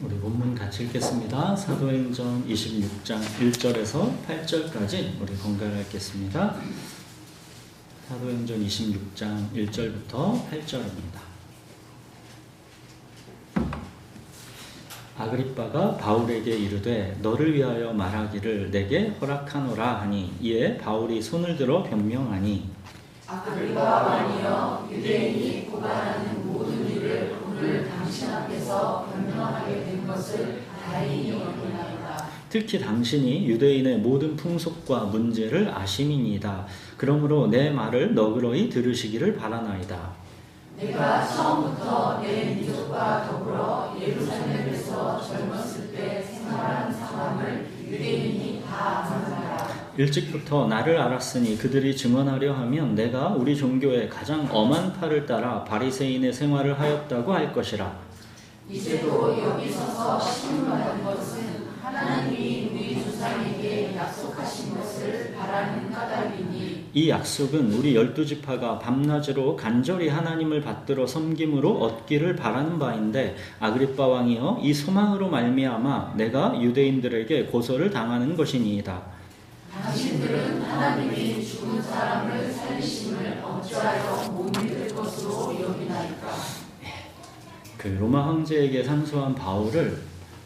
우리 본문 같이 읽겠습니다. 사도행전 26장 1절에서 8절까지 우리 번갈아 읽겠습니다. 사도행전 26장 1절부터 8절입니다. 아그리빠가 바울에게 이르되 너를 위하여 말하기를 내게 허락하노라 하니 이에 바울이 손을 들어 변명하니 아그리빠 왕이여 유대인이 고발하는 모든 일을 오늘 당신 앞에서 변명하게 된 것을 다행히 여기나이다. 특히 당신이 유대인의 모든 풍속과 문제를 아심이니이다. 그러므로 내 말을 너그러이 들으시기를 바라나이다. 내가 처음부터 내 민족과 더불어 예루살렘에서 젊었을 때 생활한 상황을 유대인이 다 아느니라. 일찍부터 나를 알았으니 그들이 증언하려 하면 내가 우리 종교의 가장 엄한 팔을 따라 바리새인의 생활을 하였다고 할 것이라. 이제도 여기 서서 신문하는 것은 하나님이 우리 조상에게 약속하신 것을 바라는 까닭이니 이 약속은 우리 12지파가 밤낮으로 간절히 하나님을 받들어 섬김으로 얻기를 바라는 바인데 아그리빠 왕이여 이 소망으로 말미암아 내가 유대인들에게 고소를 당하는 것이니이다. 당신들은 하나님이 죽은 사람을 살리심을 어찌하여 못 믿을 것으로 여기나이까. 그 로마 황제에게 상소한 바울을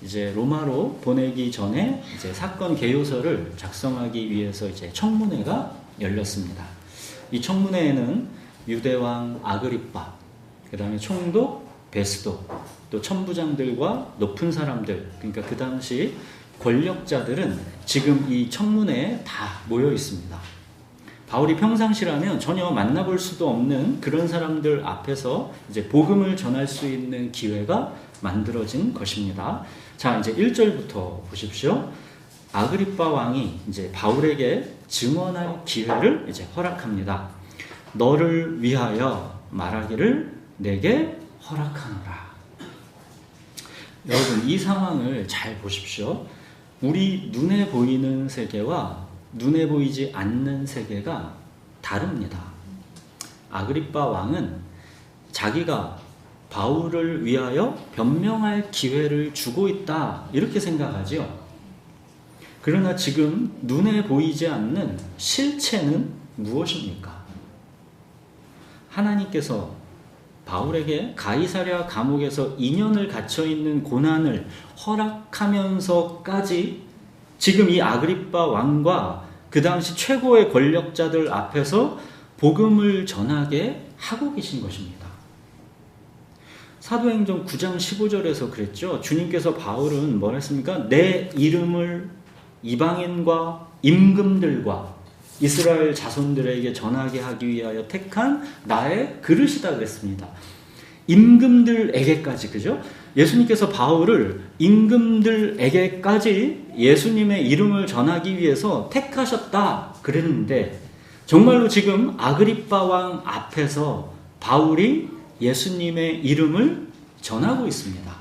이제 로마로 보내기 전에 이제 사건 개요서를 작성하기 위해서 이제 청문회가 열렸습니다. 이 청문회에는 유대왕 아그리빠, 그 다음에 총독 베스도, 또 천부장들과 높은 사람들, 그러니까 그 당시 권력자들은 지금 이 청문회에 다 모여 있습니다. 바울이 평상시라면 전혀 만나볼 수도 없는 그런 사람들 앞에서 이제 복음을 전할 수 있는 기회가 만들어진 것입니다. 자, 이제 1절부터 보십시오. 아그리빠 왕이 이제 바울에게 증언할 기회를 이제 허락합니다. 너를 위하여 말하기를 내게 허락하노라. 여러분, 이 상황을 잘 보십시오. 우리 눈에 보이는 세계와 눈에 보이지 않는 세계가 다릅니다. 아그리빠 왕은 자기가 바울을 위하여 변명할 기회를 주고 있다 이렇게 생각하죠. 그러나 지금 눈에 보이지 않는 실체는 무엇입니까? 하나님께서 바울에게 가이사랴 감옥에서 2년을 갇혀있는 고난을 허락하면서까지 지금 이 아그리빠 왕과 그 당시 최고의 권력자들 앞에서 복음을 전하게 하고 계신 것입니다. 사도행전 9장 15절에서 그랬죠. 주님께서 바울은 뭘 했습니까? 내 이름을 이방인과 임금들과 이스라엘 자손들에게 전하게 하기 위하여 택한 나의 그릇이다 그랬습니다. 임금들에게까지, 그죠? 예수님께서 바울을 임금들에게까지 예수님의 이름을 전하기 위해서 택하셨다 그랬는데 정말로 지금 아그리빠 왕 앞에서 바울이 예수님의 이름을 전하고 있습니다.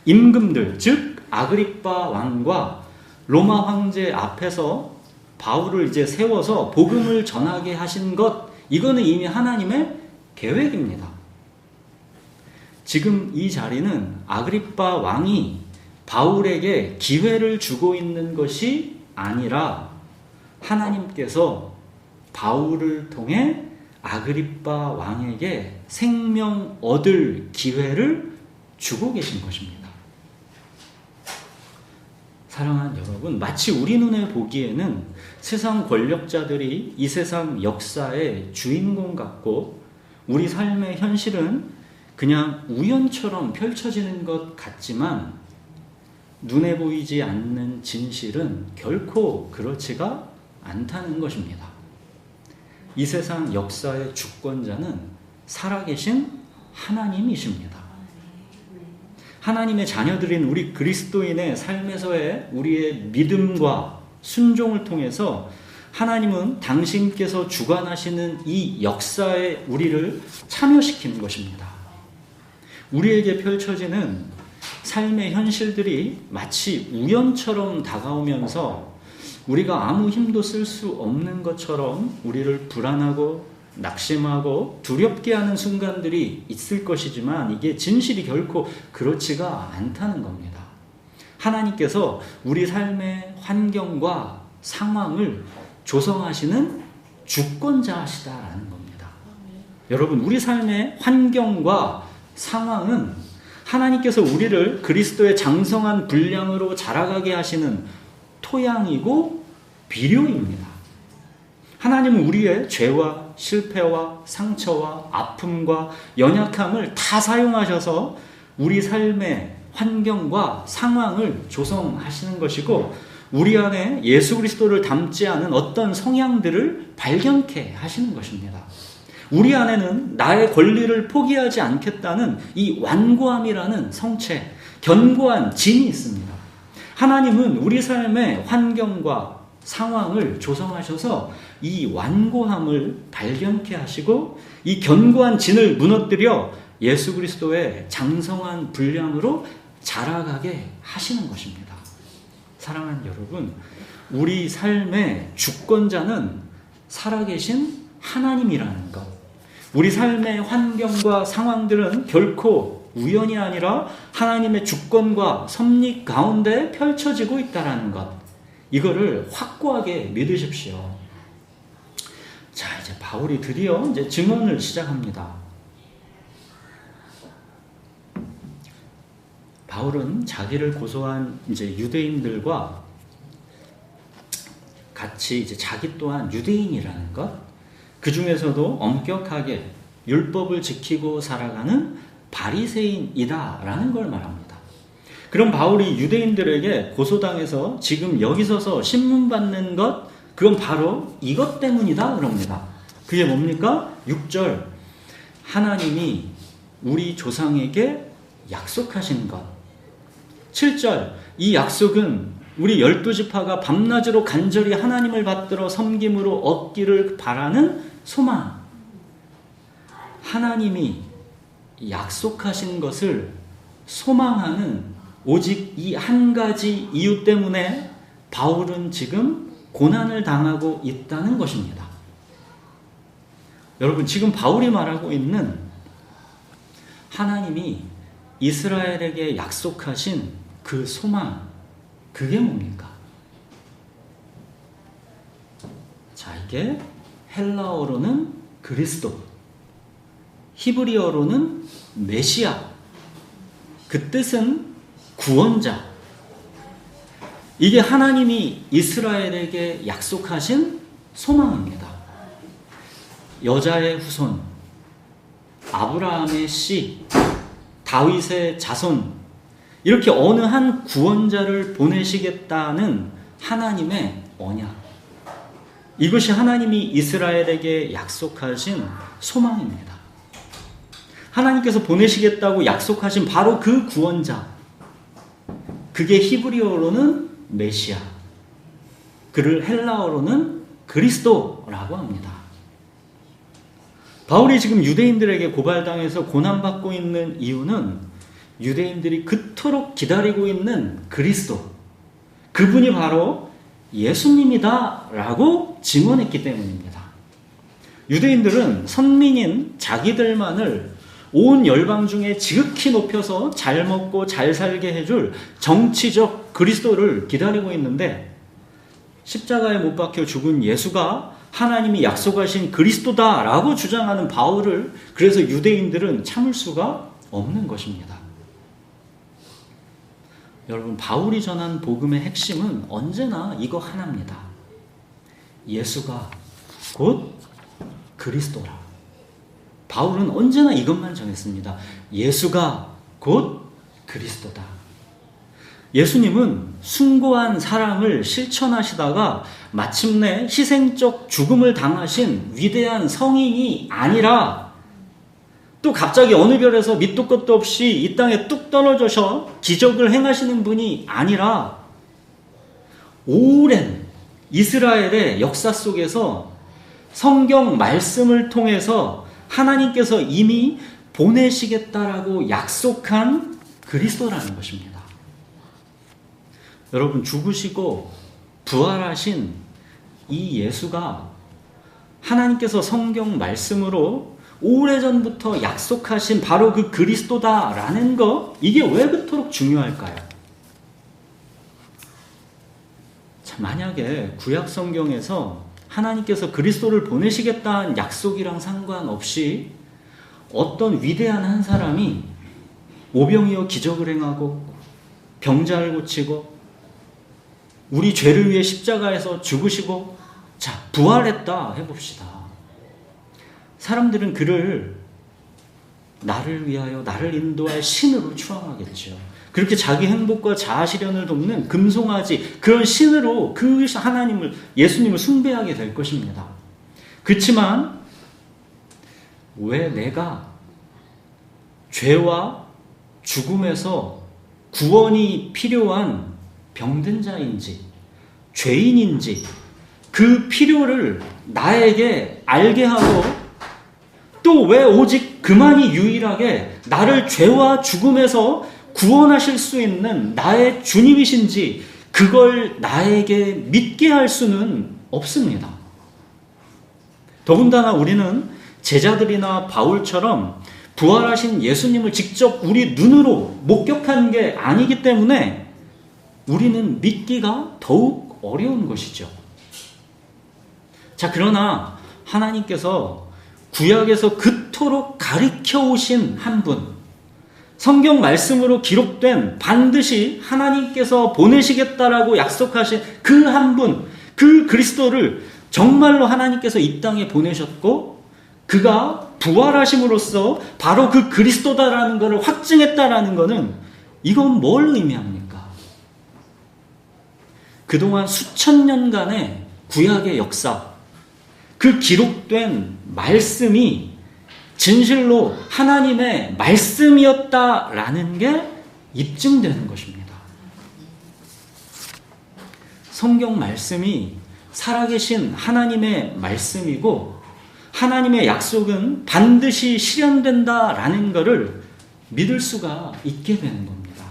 임금들, 즉 아그리빠 왕과 로마 황제 앞에서 바울을 이제 세워서 복음을 전하게 하신 것, 이거는 이미 하나님의 계획입니다. 지금 이 자리는 아그리빠 왕이 바울에게 기회를 주고 있는 것이 아니라 하나님께서 바울을 통해 아그리빠 왕에게 생명 얻을 기회를 주고 계신 것입니다. 사랑하는 여러분, 마치 우리 눈에 보기에는 세상 권력자들이 이 세상 역사의 주인공 같고 우리 삶의 현실은 그냥 우연처럼 펼쳐지는 것 같지만 눈에 보이지 않는 진실은 결코 그렇지가 않다는 것입니다. 이 세상 역사의 주권자는 살아계신 하나님이십니다. 하나님의 자녀들인 우리 그리스도인의 삶에서의 우리의 믿음과 순종을 통해서 하나님은 당신께서 주관하시는 이 역사에 우리를 참여시키는 것입니다. 우리에게 펼쳐지는 삶의 현실들이 마치 우연처럼 다가오면서 우리가 아무 힘도 쓸 수 없는 것처럼 우리를 불안하고 낙심하고 두렵게 하는 순간들이 있을 것이지만 이게 진실이 결코 그렇지가 않다는 겁니다. 하나님께서 우리 삶의 환경과 상황을 조성하시는 주권자시다라는 겁니다. 여러분, 우리 삶의 환경과 상황은 하나님께서 우리를 그리스도의 장성한 분량으로 자라가게 하시는 토양이고 비료입니다. 하나님은 우리의 죄와 실패와 상처와 아픔과 연약함을 다 사용하셔서 우리 삶의 환경과 상황을 조성하시는 것이고, 우리 안에 예수 그리스도를 닮지 않은 어떤 성향들을 발견케 하시는 것입니다. 우리 안에는 나의 권리를 포기하지 않겠다는 이 완고함이라는 성체, 견고한 진이 있습니다. 하나님은 우리 삶의 환경과 상황을 조성하셔서 이 완고함을 발견케 하시고 이 견고한 진을 무너뜨려 예수 그리스도의 장성한 분량으로 자라가게 하시는 것입니다. 사랑하는 여러분, 우리 삶의 주권자는 살아계신 하나님이라는 것, 우리 삶의 환경과 상황들은 결코 우연이 아니라 하나님의 주권과 섭리 가운데 펼쳐지고 있다는 것, 이거를 확고하게 믿으십시오. 자, 이제 바울이 드디어 이제 증언을 시작합니다. 바울은 자기를 고소한 이제 유대인들과 같이 이제 자기 또한 유대인이라는 것, 그 중에서도 엄격하게 율법을 지키고 살아가는 바리새인이다라는 걸 말합니다. 그럼 바울이 유대인들에게 고소당해서 지금 여기 서서 신문받는 것, 그건 바로 이것 때문이다 그럽니다. 그게 뭡니까? 6절, 하나님이 우리 조상에게 약속하신 것. 7절, 이 약속은 우리 12지파가 밤낮으로 간절히 하나님을 받들어 섬김으로 얻기를 바라는 소망. 하나님이 약속하신 것을 소망하는 오직 이 한 가지 이유 때문에 바울은 지금 고난을 당하고 있다는 것입니다. 여러분, 지금 바울이 말하고 있는 하나님이 이스라엘에게 약속하신 그 소망, 그게 뭡니까? 자, 이게 헬라어로는 그리스도, 히브리어로는 메시아, 그 뜻은 구원자. 이게 하나님이 이스라엘에게 약속하신 소망입니다. 여자의 후손, 아브라함의 씨, 다윗의 자손, 이렇게 어느 한 구원자를 보내시겠다는 하나님의 언약. 이것이 하나님이 이스라엘에게 약속하신 소망입니다. 하나님께서 보내시겠다고 약속하신 바로 그 구원자, 그게 히브리어로는 메시아, 그를 헬라어로는 그리스도라고 합니다. 바울이 지금 유대인들에게 고발당해서 고난받고 있는 이유는 유대인들이 그토록 기다리고 있는 그리스도, 그분이 바로 예수님이다 라고 증언했기 때문입니다. 유대인들은 선민인 자기들만을 온 열방 중에 지극히 높여서 잘 먹고 잘 살게 해줄 정치적 그리스도를 기다리고 있는데, 십자가에 못 박혀 죽은 예수가 하나님이 약속하신 그리스도다라고 주장하는 바울을 그래서 유대인들은 참을 수가 없는 것입니다. 여러분, 바울이 전한 복음의 핵심은 언제나 이거 하나입니다. 예수가 곧 그리스도라. 바울은 언제나 이것만 정했습니다. 예수가 곧 그리스도다. 예수님은 숭고한 사랑을 실천하시다가 마침내 희생적 죽음을 당하신 위대한 성인이 아니라, 또 갑자기 어느 별에서 밑도 끝도 없이 이 땅에 뚝 떨어져서 기적을 행하시는 분이 아니라, 오랜 이스라엘의 역사 속에서 성경 말씀을 통해서 하나님께서 이미 보내시겠다라고 약속한 그리스도라는 것입니다. 여러분, 죽으시고 부활하신 이 예수가 하나님께서 성경 말씀으로 오래전부터 약속하신 바로 그 그리스도다라는 거, 이게 왜 그토록 중요할까요? 자, 만약에 구약 성경에서 하나님께서 그리스도를 보내시겠다는 약속이랑 상관없이 어떤 위대한 한 사람이 오병이어 기적을 행하고 병자를 고치고 우리 죄를 위해 십자가에서 죽으시고 자 부활했다 해봅시다. 사람들은 그를 나를 위하여 나를 인도할 신으로 추앙하겠죠. 그렇게 자기 행복과 자아실현을 돕는 금송아지, 그런 신으로 그 하나님을, 예수님을 숭배하게 될 것입니다. 그렇지만 왜 내가 죄와 죽음에서 구원이 필요한 병든 자인지 죄인인지 그 필요를 나에게 알게 하고, 또 왜 오직 그만이 유일하게 나를 죄와 죽음에서 구원하실 수 있는 나의 주님이신지 그걸 나에게 믿게 할 수는 없습니다. 더군다나 우리는 제자들이나 바울처럼 부활하신 예수님을 직접 우리 눈으로 목격한 게 아니기 때문에 우리는 믿기가 더욱 어려운 것이죠. 자, 그러나 하나님께서 구약에서 그토록 가르쳐 오신 한 분, 성경 말씀으로 기록된 반드시 하나님께서 보내시겠다라고 약속하신 그 한 분, 그 그리스도를 정말로 하나님께서 이 땅에 보내셨고 그가 부활하심으로써 바로 그 그리스도다라는 것을 확증했다라는 것은 이건 뭘 의미합니까? 그동안 수천 년간의 구약의 역사, 그 기록된 말씀이 진실로 하나님의 말씀이었다라는 게 입증되는 것입니다. 성경 말씀이 살아계신 하나님의 말씀이고 하나님의 약속은 반드시 실현된다라는 것을 믿을 수가 있게 되는 겁니다.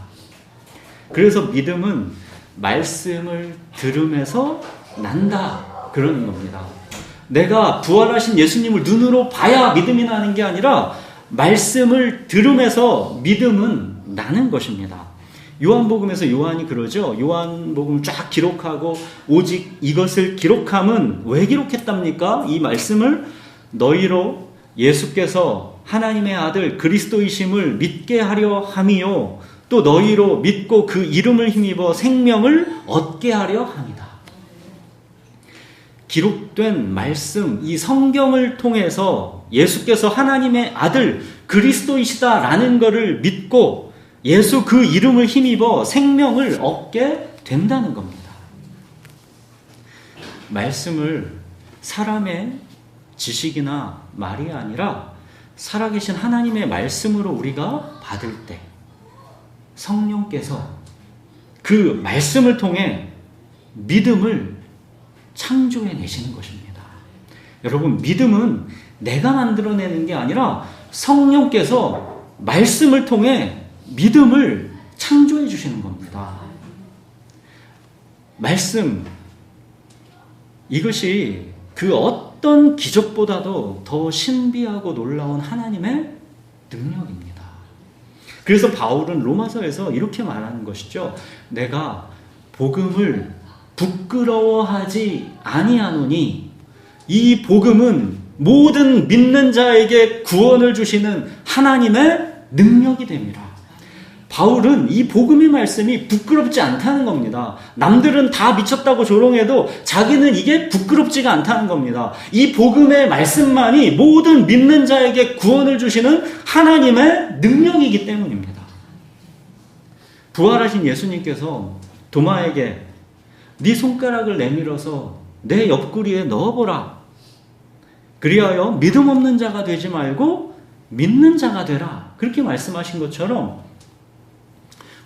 그래서 믿음은 말씀을 들음에서 난다 그러는 겁니다. 내가 부활하신 예수님을 눈으로 봐야 믿음이 나는 게 아니라 말씀을 들음에서 믿음은 나는 것입니다. 요한복음에서 요한이 그러죠. 요한복음을 쫙 기록하고 오직 이것을 기록함은 왜 기록했답니까? 이 말씀을 너희로 예수께서 하나님의 아들 그리스도이심을 믿게 하려 함이요 또 너희로 믿고 그 이름을 힘입어 생명을 얻게 하려 함이다. 기록된 말씀, 이 성경을 통해서 예수께서 하나님의 아들 그리스도이시다라는 것을 믿고 예수 그 이름을 힘입어 생명을 얻게 된다는 겁니다. 말씀을 사람의 지식이나 말이 아니라 살아계신 하나님의 말씀으로 우리가 받을 때 성령께서 그 말씀을 통해 믿음을 창조해 내시는 것입니다. 여러분, 믿음은 내가 만들어내는 게 아니라 성령께서 말씀을 통해 믿음을 창조해 주시는 겁니다. 말씀, 이것이 그 어떤 기적보다도 더 신비하고 놀라운 하나님의 능력입니다. 그래서 바울은 로마서에서 이렇게 말하는 것이죠. 내가 복음을 부끄러워하지 아니하노니 이 복음은 모든 믿는 자에게 구원을 주시는 하나님의 능력이 됨이라. 바울은 이 복음의 말씀이 부끄럽지 않다는 겁니다. 남들은 다 미쳤다고 조롱해도 자기는 이게 부끄럽지가 않다는 겁니다. 이 복음의 말씀만이 모든 믿는 자에게 구원을 주시는 하나님의 능력이기 때문입니다. 부활하신 예수님께서 도마에게 네 손가락을 내밀어서 내 옆구리에 넣어보라. 그리하여 믿음 없는 자가 되지 말고 믿는 자가 되라. 그렇게 말씀하신 것처럼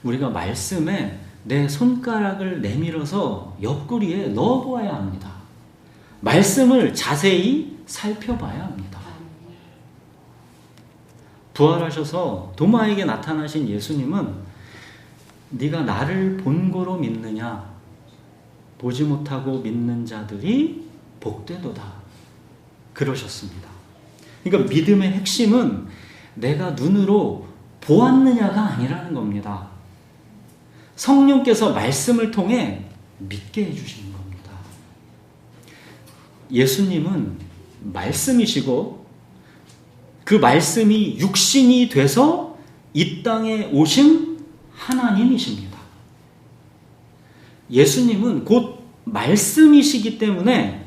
우리가 말씀에 내 손가락을 내밀어서 옆구리에 넣어보아야 합니다. 말씀을 자세히 살펴봐야 합니다. 부활하셔서 도마에게 나타나신 예수님은 네가 나를 본고로 믿느냐? 보지 못하고 믿는 자들이 복되도다. 그러셨습니다. 그러니까 믿음의 핵심은 내가 눈으로 보았느냐가 아니라는 겁니다. 성령께서 말씀을 통해 믿게 해주시는 겁니다. 예수님은 말씀이시고 그 말씀이 육신이 돼서 이 땅에 오신 하나님이십니다. 예수님은 곧 말씀이시기 때문에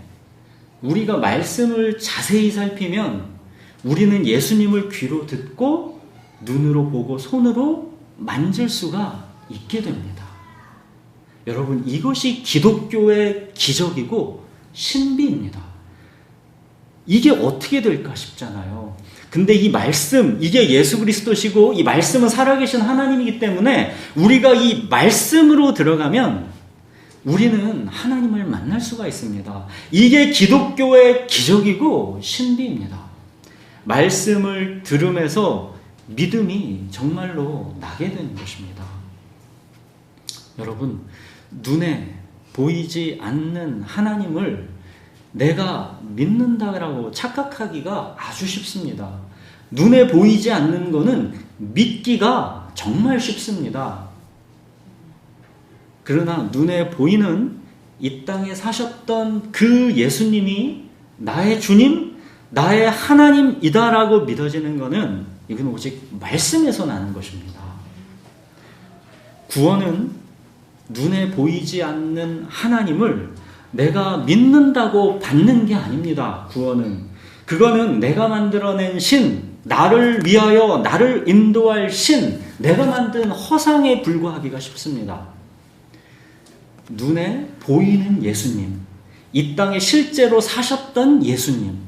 우리가 말씀을 자세히 살피면 우리는 예수님을 귀로 듣고 눈으로 보고 손으로 만질 수가 있게 됩니다. 여러분, 이것이 기독교의 기적이고 신비입니다. 이게 어떻게 될까 싶잖아요. 근데 이 말씀, 이게 예수 그리스도시고 이 말씀은 살아계신 하나님이기 때문에 우리가 이 말씀으로 들어가면 우리는 하나님을 만날 수가 있습니다. 이게 기독교의 기적이고 신비입니다. 말씀을 들으면서 믿음이 정말로 나게 되는 것입니다. 여러분, 눈에 보이지 않는 하나님을 내가 믿는다라고 착각하기가 아주 쉽습니다. 눈에 보이지 않는 것은 믿기가 정말 쉽습니다. 그러나 눈에 보이는 이 땅에 사셨던 그 예수님이 나의 주님, 나의 하나님이다라고 믿어지는 것은 이건 오직 말씀에서 나는 것입니다. 구원은 눈에 보이지 않는 하나님을 내가 믿는다고 받는 게 아닙니다. 구원은. 그거는 내가 만들어낸 신, 나를 위하여 나를 인도할 신, 내가 만든 허상에 불과하기가 쉽습니다. 눈에 보이는 예수님, 이 땅에 실제로 사셨던 예수님,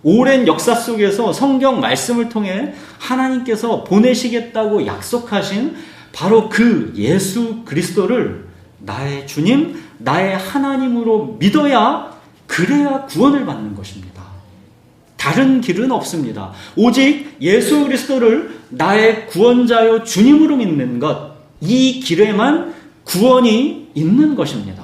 오랜 역사 속에서 성경 말씀을 통해 하나님께서 보내시겠다고 약속하신 바로 그 예수 그리스도를 나의 주님, 나의 하나님으로 믿어야, 그래야 구원을 받는 것입니다. 다른 길은 없습니다. 오직 예수 그리스도를 나의 구원자요 주님으로 믿는 것, 이 길에만 구원이 있는 것입니다.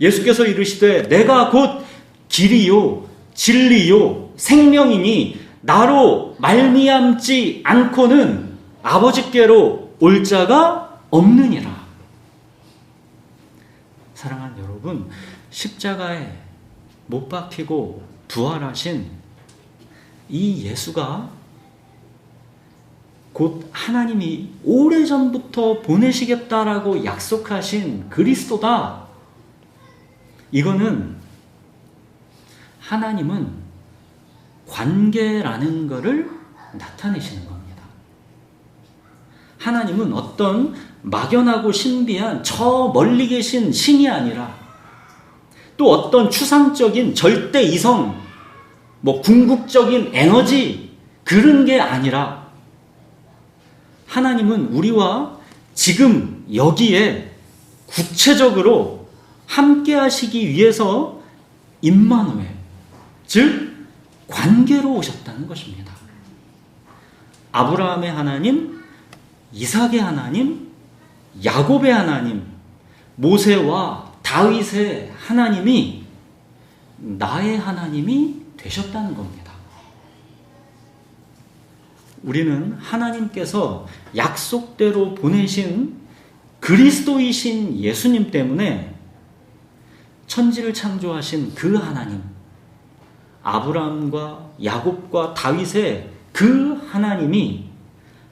예수께서 이르시되 내가 곧 길이요 진리요 생명이니 나로 말미암지 않고는 아버지께로 올 자가 없느니라. 사랑하는 여러분, 십자가에 못 박히고 부활하신 이 예수가 곧 하나님이 오래전부터 보내시겠다라고 약속하신 그리스도다. 이거는 하나님은 관계라는 것을 나타내시는 겁니다. 하나님은 어떤 막연하고 신비한 저 멀리 계신 신이 아니라 또 어떤 추상적인 절대 이성, 궁극적인 에너지, 그런 게 아니라 하나님은 우리와 지금 여기에 구체적으로 함께 하시기 위해서 임마누엘, 즉 관계로 오셨다는 것입니다. 아브라함의 하나님, 이삭의 하나님, 야곱의 하나님, 모세와 다윗의 하나님이 나의 하나님이 되셨다는 겁니다. 우리는 하나님께서 약속대로 보내신 그리스도이신 예수님 때문에 천지를 창조하신 그 하나님, 아브라함과 야곱과 다윗의 그 하나님이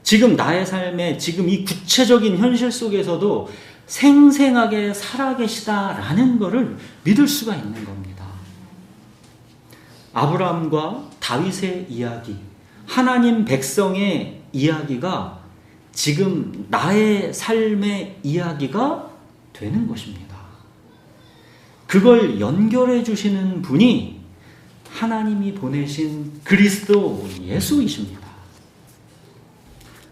지금 나의 삶에 지금 이 구체적인 현실 속에서도 생생하게 살아계시다라는 것을 믿을 수가 있는 겁니다. 아브라함과 다윗의 이야기, 하나님 백성의 이야기가 지금 나의 삶의 이야기가 되는 것입니다. 그걸 연결해 주시는 분이 하나님이 보내신 그리스도 예수이십니다.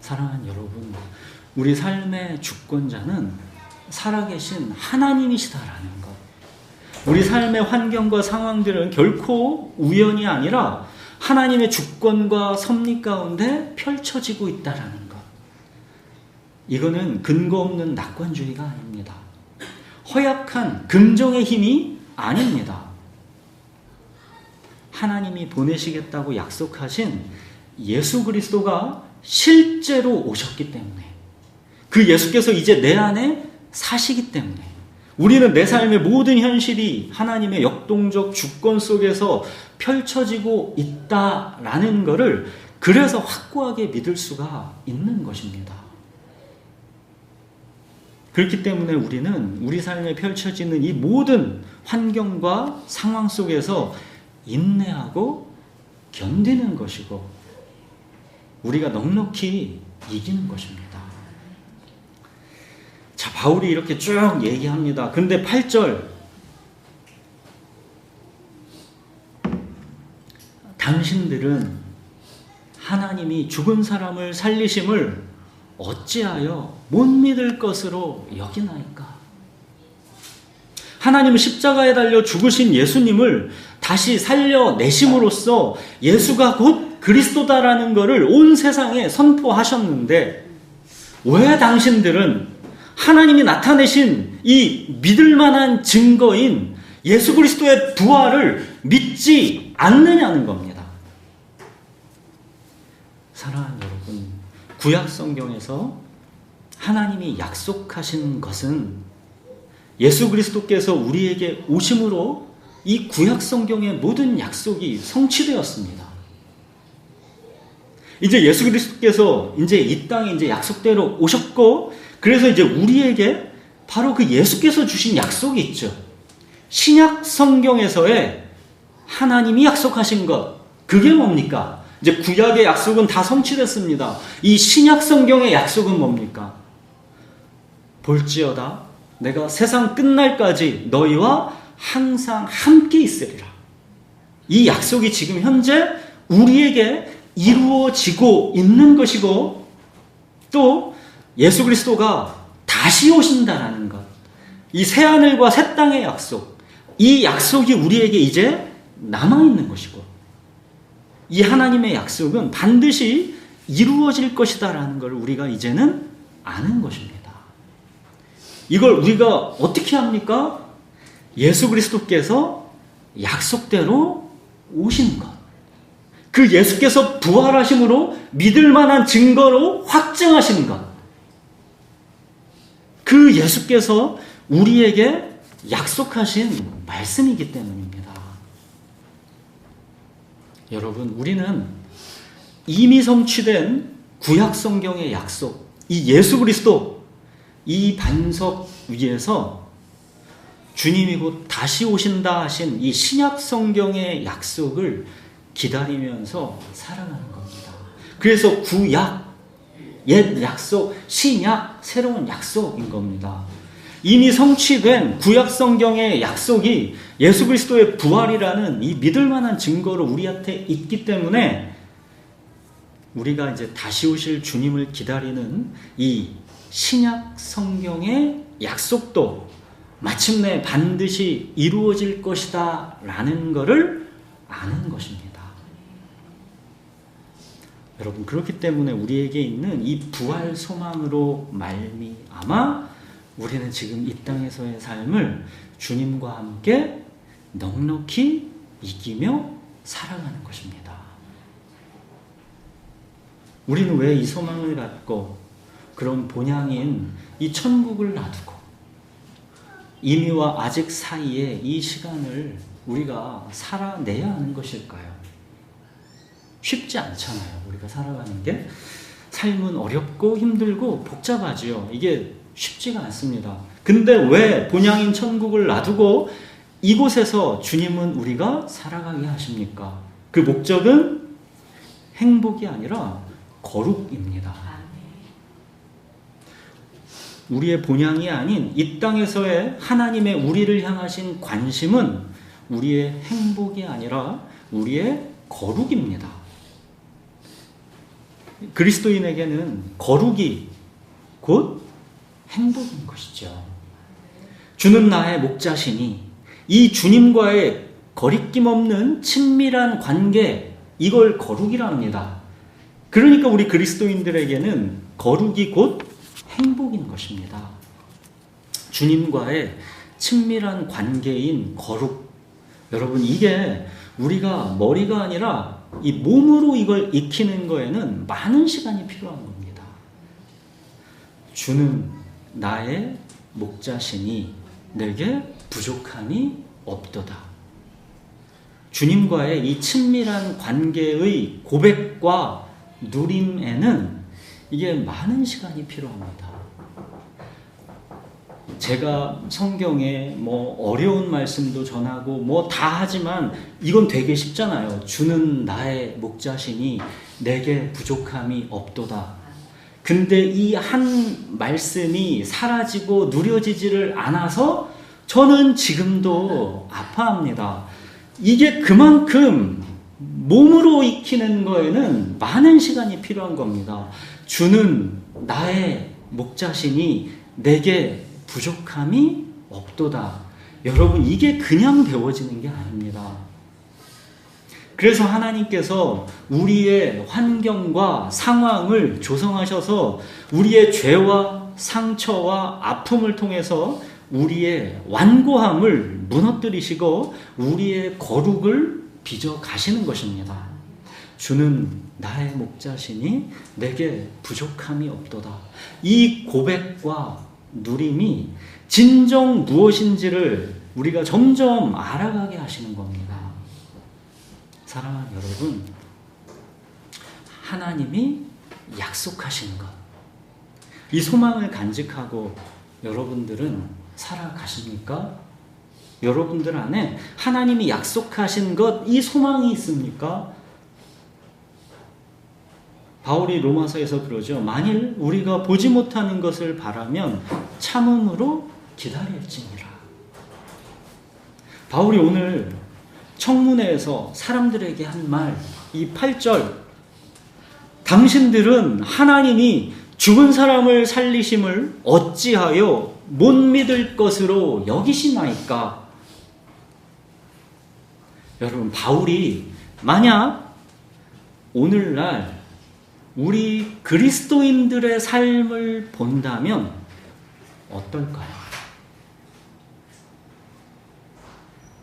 사랑하는 여러분, 우리 삶의 주권자는 살아계신 하나님이시다라는 것. 우리 삶의 환경과 상황들은 결코 우연이 아니라 하나님의 주권과 섭리 가운데 펼쳐지고 있다라는 것. 이거는 근거 없는 낙관주의가 아닙니다. 허약한 긍정의 힘이 아닙니다. 하나님이 보내시겠다고 약속하신 예수 그리스도가 실제로 오셨기 때문에, 그 예수께서 이제 내 안에 사시기 때문에 우리는 내 삶의 모든 현실이 하나님의 역동적 주권 속에서 펼쳐지고 있다라는 것을 그래서 확고하게 믿을 수가 있는 것입니다. 그렇기 때문에 우리는 우리 삶에 펼쳐지는 이 모든 환경과 상황 속에서 인내하고 견디는 것이고 우리가 넉넉히 이기는 것입니다. 자, 바울이 이렇게 쭉 얘기합니다. 근데 8절, 당신들은 하나님이 죽은 사람을 살리심을 어찌하여 못 믿을 것으로 여기나이까? 하나님은 십자가에 달려 죽으신 예수님을 다시 살려내심으로써 예수가 곧 그리스도다라는 것을 온 세상에 선포하셨는데, 왜 당신들은 하나님이 나타내신 이 믿을 만한 증거인 예수 그리스도의 부활을 믿지 않느냐는 겁니다. 사랑하는 여러분, 구약 성경에서 하나님이 약속하신 것은 예수 그리스도께서 우리에게 오심으로 이 구약 성경의 모든 약속이 성취되었습니다. 이제 예수 그리스도께서 이제 이 땅에 이제 약속대로 오셨고, 그래서 이제 우리에게 바로 그 예수께서 주신 약속이 있죠. 신약 성경에서의 하나님이 약속하신 것, 그게 뭡니까? 이제 구약의 약속은 다 성취됐습니다. 이 신약 성경의 약속은 뭡니까? 볼지어다 내가 세상 끝날까지 너희와 항상 함께 있으리라. 이 약속이 지금 현재 우리에게 이루어지고 있는 것이고, 또 예수 그리스도가 다시 오신다라는 것, 이 새하늘과 새 땅의 약속, 이 약속이 우리에게 이제 남아있는 것이고, 이 하나님의 약속은 반드시 이루어질 것이다라는 걸 우리가 이제는 아는 것입니다. 이걸 우리가 어떻게 합니까? 예수 그리스도께서 약속대로 오신 것, 그 예수께서 부활하심으로 믿을 만한 증거로 확증하신 것, 그 예수께서 우리에게 약속하신 말씀이기 때문입니다. 여러분, 우리는 이미 성취된 구약 성경의 약속, 이 예수 그리스도, 이 반석 위에서 주님이 곧 다시 오신다 하신 이 신약 성경의 약속을 기다리면서 살아가는 겁니다. 그래서 구약, 옛 약속, 신약, 새로운 약속인 겁니다. 이미 성취된 구약 성경의 약속이 예수 그리스도의 부활이라는 이 믿을 만한 증거로 우리한테 있기 때문에 우리가 이제 다시 오실 주님을 기다리는 이 신약 성경의 약속도 마침내 반드시 이루어질 것이다 라는 것을 아는 것입니다. 여러분, 그렇기 때문에 우리에게 있는 이 부활 소망으로 말미암아 우리는 지금 이 땅에서의 삶을 주님과 함께 넉넉히 이기며 살아가는 것입니다. 우리는 왜 이 소망을 갖고 그런 본향인 이 천국을 놔두고 이미와 아직 사이에 이 시간을 우리가 살아내야 하는 것일까요? 쉽지 않잖아요. 우리가 살아가는 게 삶은 어렵고 힘들고 복잡하지요. 이게 쉽지가 않습니다. 근데 왜 본향인 천국을 놔두고 이곳에서 주님은 우리가 살아가게 하십니까? 그 목적은 행복이 아니라 거룩입니다. 우리의 본향이 아닌 이 땅에서의 하나님의 우리를 향하신 관심은 우리의 행복이 아니라 우리의 거룩입니다. 그리스도인에게는 거룩이 곧 행복인 것이죠. 주는 나의 목자시니 이 주님과의 거리낌 없는 친밀한 관계, 이걸 거룩이라 합니다. 그러니까 우리 그리스도인들에게는 거룩이 곧 행복인 것입니다. 주님과의 친밀한 관계인 거룩, 여러분, 이게 우리가 머리가 아니라 이 몸으로 이걸 익히는 거에는 많은 시간이 필요한 겁니다. 주는 나의 목자시니 내게 부족함이 없도다. 주님과의 이 친밀한 관계의 고백과 누림에는 이게 많은 시간이 필요합니다. 제가 성경에 어려운 말씀도 전하고 다 하지만 이건 되게 쉽잖아요. 주는 나의 목자시니 내게 부족함이 없도다. 근데 이 한 말씀이 사라지고 누려지지를 않아서 저는 지금도 아파합니다. 이게 그만큼 몸으로 익히는 거에는 많은 시간이 필요한 겁니다. 주는 나의 목자시니 내게 부족함이 없도다. 여러분, 이게 그냥 배워지는 게 아닙니다. 그래서 하나님께서 우리의 환경과 상황을 조성하셔서 우리의 죄와 상처와 아픔을 통해서 우리의 완고함을 무너뜨리시고 우리의 거룩을 빚어 가시는 것입니다. 주는 나의 목자시니 내게 부족함이 없도다. 이 고백과 누림이 진정 무엇인지를 우리가 점점 알아가게 하시는 겁니다. 사랑하는 여러분, 하나님이 약속하신 것, 이 소망을 간직하고 여러분들은 살아가십니까? 여러분들 안에 하나님이 약속하신 것, 이 소망이 있습니까? 바울이 로마서에서 그러죠. 만일 우리가 보지 못하는 것을 바라면 참음으로 기다릴지니라. 바울이 오늘 청문회에서 사람들에게 한 말, 이 8절, 당신들은 하나님이 죽은 사람을 살리심을 어찌하여 못 믿을 것으로 여기시나이까? 여러분, 바울이 만약 오늘날 우리 그리스도인들의 삶을 본다면 어떨까요?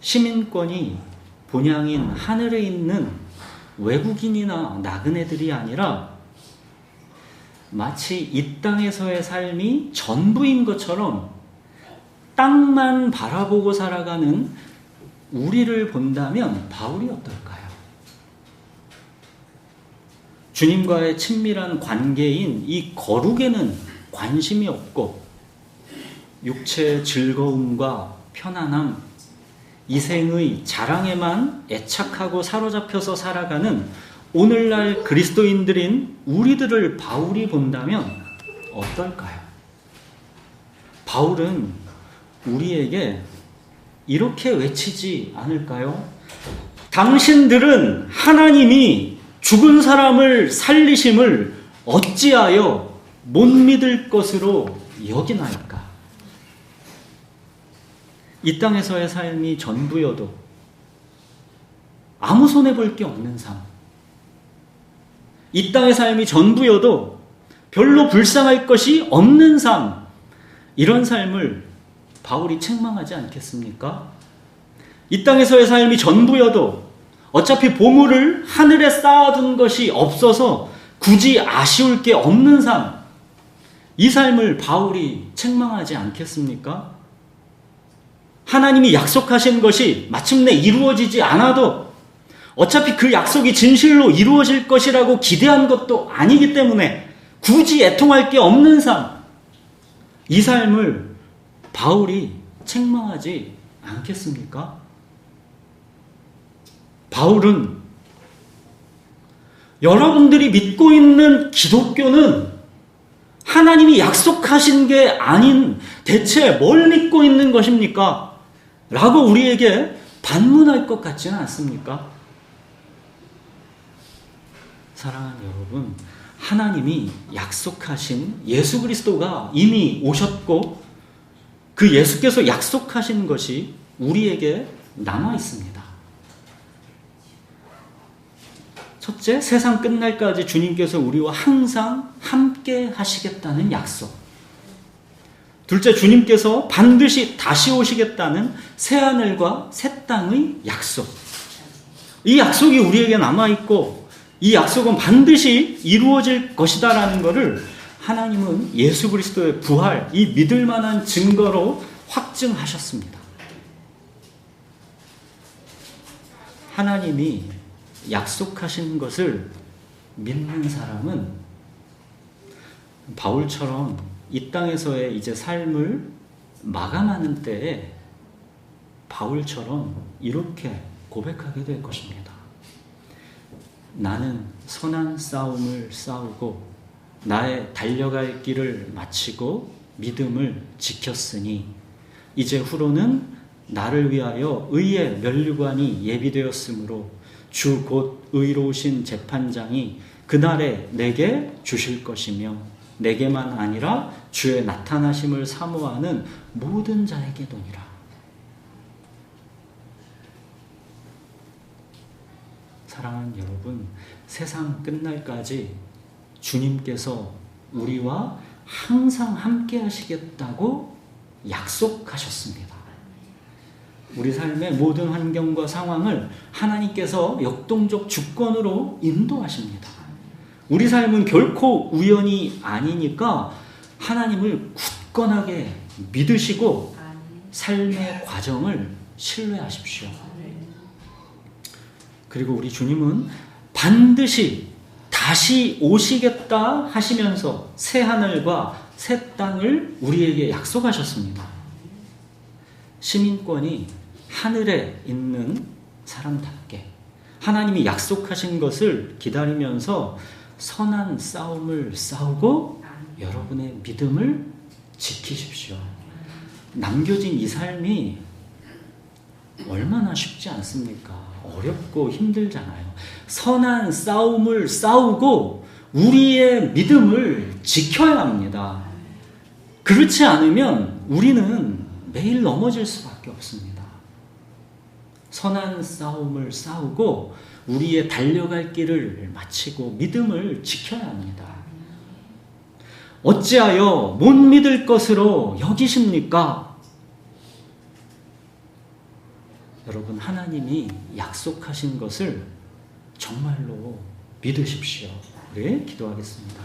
시민권이 본향인 하늘에 있는 외국인이나 나그네들이 아니라 마치 이 땅에서의 삶이 전부인 것처럼 땅만 바라보고 살아가는 우리를 본다면 바울이 어떨까요? 주님과의 친밀한 관계인 이 거룩에는 관심이 없고 육체의 즐거움과 편안함, 이 생의 자랑에만 애착하고 사로잡혀서 살아가는 오늘날 그리스도인들인 우리들을 바울이 본다면 어떨까요? 바울은 우리에게 이렇게 외치지 않을까요? 당신들은 하나님이 죽은 사람을 살리심을 어찌하여 못 믿을 것으로 여기나이까? 이 땅에서의 삶이 전부여도 아무 손해볼 게 없는 삶, 이 땅의 삶이 전부여도 별로 불쌍할 것이 없는 삶, 이런 삶을 바울이 책망하지 않겠습니까? 이 땅에서의 삶이 전부여도 어차피 보물을 하늘에 쌓아둔 것이 없어서 굳이 아쉬울 게 없는 삶, 이 삶을 바울이 책망하지 않겠습니까? 하나님이 약속하신 것이 마침내 이루어지지 않아도 어차피 그 약속이 진실로 이루어질 것이라고 기대한 것도 아니기 때문에 굳이 애통할 게 없는 삶, 이 삶을 바울이 책망하지 않겠습니까? 바울은 여러분들이 믿고 있는 기독교는 하나님이 약속하신 게 아닌 대체 뭘 믿고 있는 것입니까? 라고 우리에게 반문할 것 같지는 않습니까? 사랑하는 여러분, 하나님이 약속하신 예수 그리스도가 이미 오셨고 그 예수께서 약속하신 것이 우리에게 남아 있습니다. 첫째, 세상 끝날까지 주님께서 우리와 항상 함께 하시겠다는 약속. 둘째, 주님께서 반드시 다시 오시겠다는 새하늘과 새 땅의 약속. 이 약속이 우리에게 남아있고 이 약속은 반드시 이루어질 것이다라는 것을 하나님은 예수 그리스도의 부활, 이 믿을 만한 증거로 확증하셨습니다. 하나님이 약속하신 것을 믿는 사람은 바울처럼 이 땅에서의 이제 삶을 마감하는 때에 바울처럼 이렇게 고백하게 될 것입니다. 나는 선한 싸움을 싸우고 나의 달려갈 길을 마치고 믿음을 지켰으니 이제 후로는 나를 위하여 의의 면류관이 예비되었으므로 주 곧 의로우신 재판장이 그날에 내게 주실 것이며 내게만 아니라 주의 나타나심을 사모하는 모든 자에게도니라. 사랑하는 여러분, 세상 끝날까지 주님께서 우리와 항상 함께 하시겠다고 약속하셨습니다. 우리 삶의 모든 환경과 상황을 하나님께서 역동적 주권으로 인도하십니다. 우리 삶은 결코 우연이 아니니까 하나님을 굳건하게 믿으시고 삶의 과정을 신뢰하십시오. 그리고 우리 주님은 반드시 다시 오시겠다 하시면서 새 하늘과 새 땅을 우리에게 약속하셨습니다. 시민권이 하늘에 있는 사람답게 하나님이 약속하신 것을 기다리면서 선한 싸움을 싸우고 여러분의 믿음을 지키십시오. 남겨진 이 삶이 얼마나 쉽지 않습니까? 어렵고 힘들잖아요. 선한 싸움을 싸우고 우리의 믿음을 지켜야 합니다. 그렇지 않으면 우리는 매일 넘어질 수밖에 없습니다. 선한 싸움을 싸우고 우리의 달려갈 길을 마치고 믿음을 지켜야 합니다. 어찌하여 못 믿을 것으로 여기십니까? 여러분, 하나님이 약속하신 것을 정말로 믿으십시오. 우리 기도하겠습니다.